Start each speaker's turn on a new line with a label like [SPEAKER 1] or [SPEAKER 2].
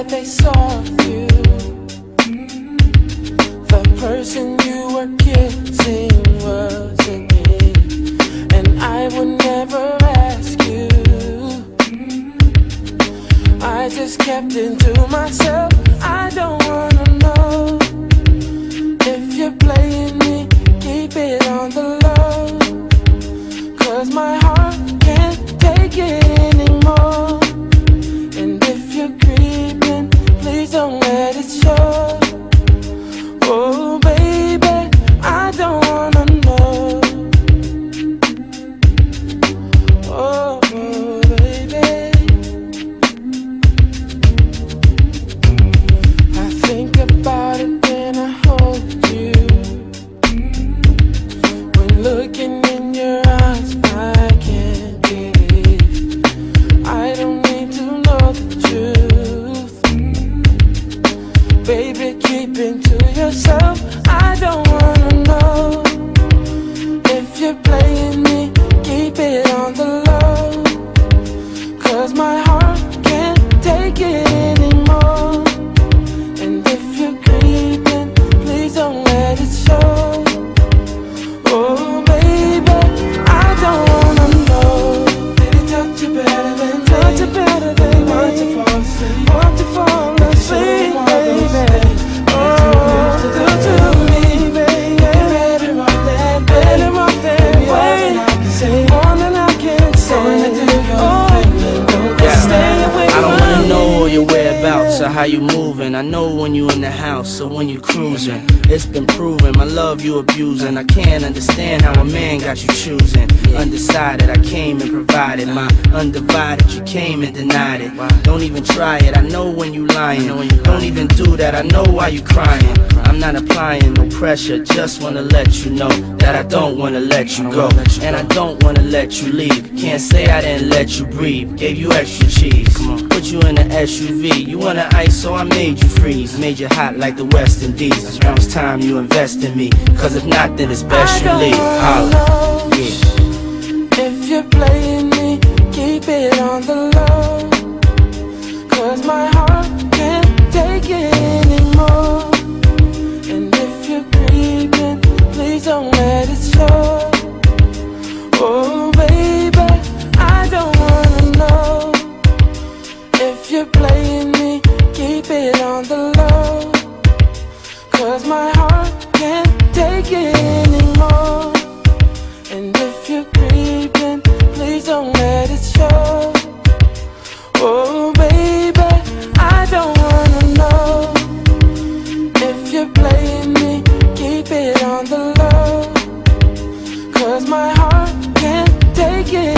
[SPEAKER 1] that they saw you. The person you were kissing wasn't me, and I would never ask you. I just kept it to myself. I don't wanna know if you're playing me. Keep it on the low, 'cause my heart can't take it anymore. And if you're creeping, please don't let it show. Oh baby, I don't wanna know. Oh baby, I think about it when I hold you. When looking in your eyes, I can't believe. I don't need to know the truth. Baby, keep it to yourself. I don't wanna know if you're playing me. Keep it on the low, 'cause my heart can't take it anymore. And if you're creeping, please don't let it show. Oh baby, I don't wanna know. Did he touch you better than me? Touch you better than me? Want to fall asleep? Want to fall asleep, baby? Oh, do to me, baby. Better off that way. More than I can say. Stay away
[SPEAKER 2] I don't
[SPEAKER 1] from
[SPEAKER 2] wanna know all your
[SPEAKER 1] me,
[SPEAKER 2] whereabouts or how you moving. I know when you in the house or when you cruising. It's been proven, my love you abusing. I can't understand how a man got you choosing. Undecided, I came and provided my undivided. You came and denied it. Don't even try it, I know when you lying. Don't even do that, I know why you crying. I'm not applying no pressure, just wanna let you know that I don't wanna let you go. And I don't wanna let you leave. Can't say I didn't let you breathe. Gave you extra cheese, put you in an SUV. You wanna ice, so I made you freeze. Made you hot like the West Indies. Now it's time you invest in me, 'cause if not, then it's best you leave. Holla. Yeah.
[SPEAKER 1] If you're playing me, keep it on the low, 'cause my heart can't take it anymore. And if you're creeping, please don't let it show. Oh baby, I don't wanna know if you're playing me. Keep it on the low, 'cause my heart can't take it anymore. And if you're creeping, please don't let it show. Oh baby, I don't wanna know if you're playing me. Keep it on the low, 'cause my heart can't take it